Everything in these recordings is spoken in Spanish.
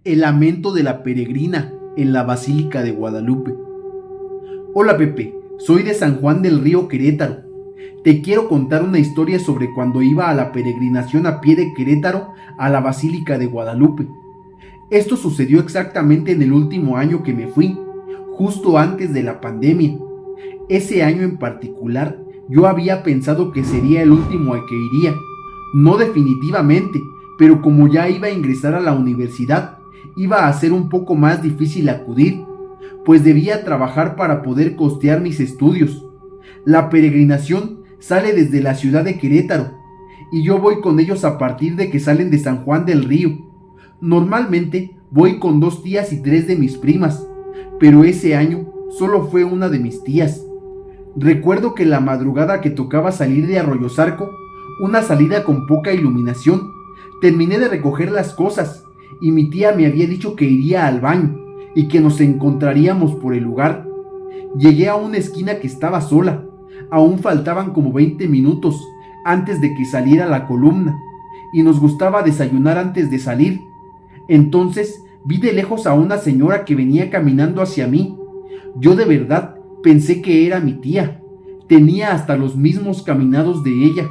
El lamento de la peregrina en la Basílica de Guadalupe. Hola Pepe, soy de San Juan del Río, Querétaro. Te quiero contar una historia sobre cuando iba a la peregrinación a pie de Querétaro a la Basílica de Guadalupe. Esto sucedió exactamente en el último año que me fui, justo antes de la pandemia. Ese año en particular, yo había pensado que sería el último al que iría. No definitivamente, pero como ya iba a ingresar a la universidad, iba a ser un poco más difícil acudir, pues debía trabajar para poder costear mis estudios. La peregrinación sale desde la ciudad de Querétaro, y yo voy con ellos a partir de que salen de San Juan del Río. Normalmente voy con 2 tías y 3 de mis primas, pero ese año solo fue una de mis tías. Recuerdo que la madrugada que tocaba salir de Arroyo Zarco, una salida con poca iluminación, terminé de recoger las cosas y mi tía me había dicho que iría al baño y que nos encontraríamos por el lugar. Llegué a una esquina que estaba sola. Aún faltaban como 20 minutos antes de que saliera la columna y nos gustaba desayunar antes de salir. Entonces vi de lejos a una señora que venía caminando hacia mí. Yo de verdad pensé que era mi tía. Tenía hasta los mismos caminados de ella.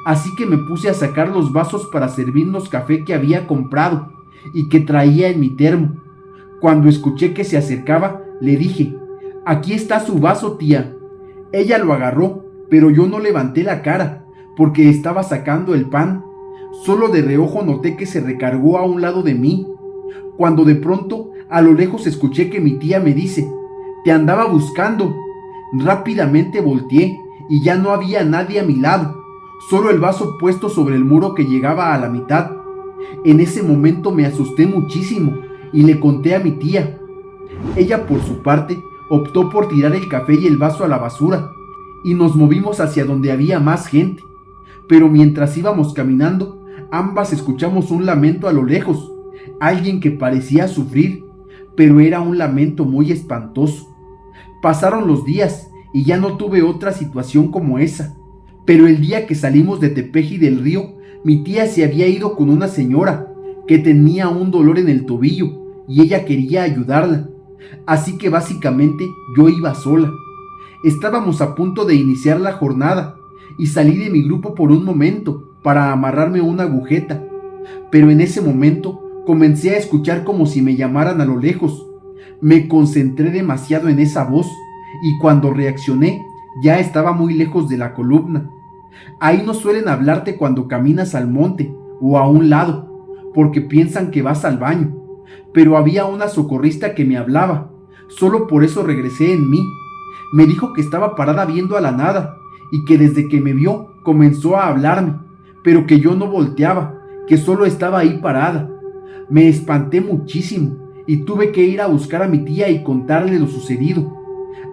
Así que me puse a sacar los vasos para servirnos café que había comprado y que traía en mi termo. Cuando escuché que se acercaba, le dije: «Aquí está su vaso, tía». Ella lo agarró, pero yo no levanté la cara, porque estaba sacando el pan. Solo de reojo noté que se recargó a un lado de mí, cuando de pronto a lo lejos escuché que mi tía me dice: «Te andaba buscando». Rápidamente volteé y ya no había nadie a mi lado, solo el vaso puesto sobre el muro que llegaba a la mitad. En ese momento me asusté muchísimo y le conté a mi tía. Ella, por su parte, optó por tirar el café y el vaso a la basura, y nos movimos hacia donde había más gente. Pero mientras íbamos caminando, ambas escuchamos un lamento a lo lejos, alguien que parecía sufrir, pero era un lamento muy espantoso. Pasaron los días y ya no tuve otra situación como esa, pero el día que salimos de Tepeji del Río, mi tía se había ido con una señora que tenía un dolor en el tobillo y ella quería ayudarla. Así que básicamente yo iba sola. Estábamos a punto de iniciar la jornada y salí de mi grupo por un momento para amarrarme una agujeta, pero en ese momento comencé a escuchar como si me llamaran a lo lejos. Me concentré demasiado en esa voz y cuando reaccioné ya estaba muy lejos de la columna. Ahí no suelen hablarte cuando caminas al monte o a un lado, porque piensan que vas al baño, pero había una socorrista que me hablaba. Solo por eso regresé en mí. Me dijo que estaba parada viendo a la nada y que desde que me vio comenzó a hablarme, pero que yo no volteaba, que solo estaba ahí parada. Me espanté muchísimo y tuve que ir a buscar a mi tía y contarle lo sucedido.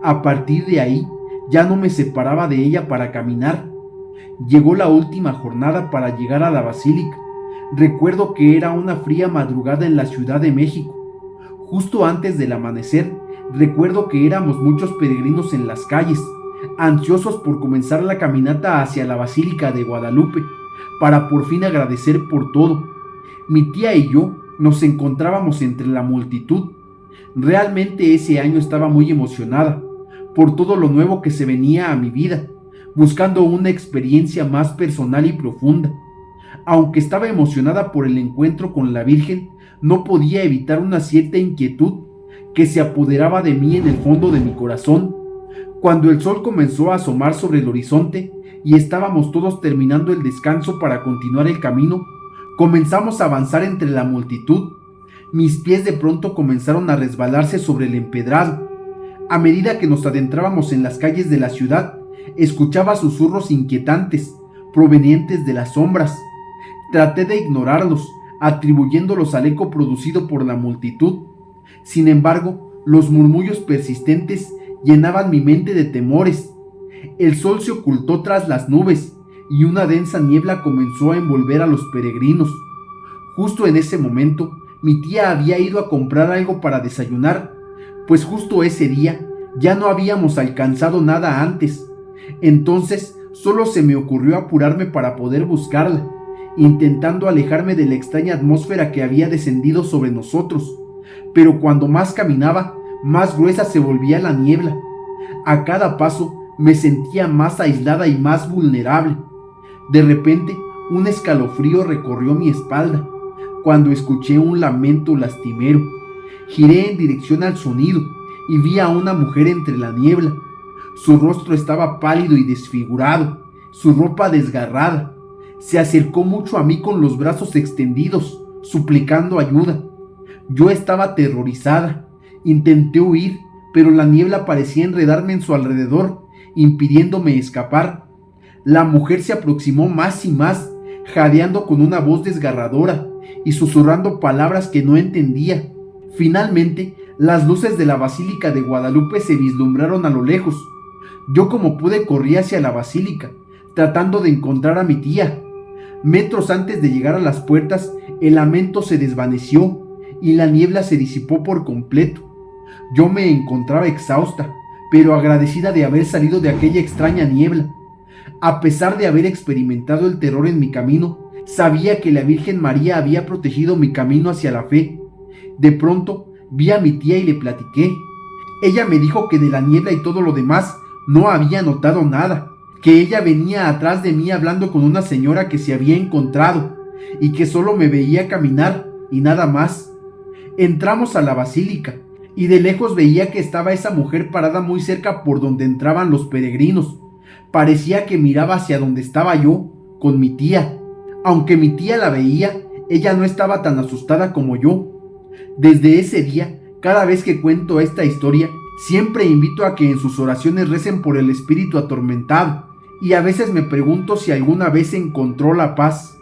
A partir de ahí ya no me separaba de ella para caminar. Llegó la última jornada para llegar a la basílica. Recuerdo que era una fría madrugada en la Ciudad de México. Justo antes del amanecer, recuerdo que éramos muchos peregrinos en las calles, ansiosos por comenzar la caminata hacia la Basílica de Guadalupe, para por fin agradecer por todo. Mi tía y yo nos encontrábamos entre la multitud. Realmente ese año estaba muy emocionada por todo lo nuevo que se venía a mi vida, buscando una experiencia más personal y profunda. Aunque estaba emocionada por el encuentro con la Virgen, no podía evitar una cierta inquietud que se apoderaba de mí en el fondo de mi corazón. Cuando el sol comenzó a asomar sobre el horizonte y estábamos todos terminando el descanso para continuar el camino, comenzamos a avanzar entre la multitud. Mis pies de pronto comenzaron a resbalarse sobre el empedrado. A medida que nos adentrábamos en las calles de la ciudad, escuchaba susurros inquietantes provenientes de las sombras. Traté de ignorarlos, atribuyéndolos al eco producido por la multitud. Sin embargo, los murmullos persistentes llenaban mi mente de temores. El sol se ocultó tras las nubes y una densa niebla comenzó a envolver a los peregrinos. Justo en ese momento, mi tía había ido a comprar algo para desayunar, pues justo ese día ya no habíamos alcanzado nada antes. Entonces, solo se me ocurrió apurarme para poder buscarla, intentando alejarme de la extraña atmósfera que había descendido sobre nosotros. Pero cuando más caminaba, más gruesa se volvía la niebla. A cada paso me sentía más aislada y más vulnerable. De repente, un escalofrío recorrió mi espalda cuando escuché un lamento lastimero. Giré en dirección al sonido y vi a una mujer entre la niebla. Su rostro estaba pálido y desfigurado, su ropa desgarrada. Se acercó mucho a mí con los brazos extendidos, suplicando ayuda. Yo estaba aterrorizada. Intenté huir, pero la niebla parecía enredarme en su alrededor, impidiéndome escapar. La mujer se aproximó más y más, jadeando con una voz desgarradora y susurrando palabras que no entendía. Finalmente, las luces de la Basílica de Guadalupe se vislumbraron a lo lejos. Yo como pude corrí hacia la basílica, tratando de encontrar a mi tía. Metros antes de llegar a las puertas, el lamento se desvaneció y la niebla se disipó por completo. Yo me encontraba exhausta, pero agradecida de haber salido de aquella extraña niebla. A pesar de haber experimentado el terror en mi camino, sabía que la Virgen María había protegido mi camino hacia la fe. De pronto vi a mi tía y le platiqué. Ella me dijo que de la niebla y todo lo demás no había notado nada, que ella venía atrás de mí hablando con una señora que se había encontrado y que solo me veía caminar y nada más. Entramos a la basílica y de lejos veía que estaba esa mujer parada muy cerca por donde entraban los peregrinos. Parecía que miraba hacia donde estaba yo, con mi tía. Aunque mi tía la veía, ella no estaba tan asustada como yo. Desde ese día, cada vez que cuento esta historia, siempre invito a que en sus oraciones recen por el espíritu atormentado, y a veces me pregunto si alguna vez encontró la paz.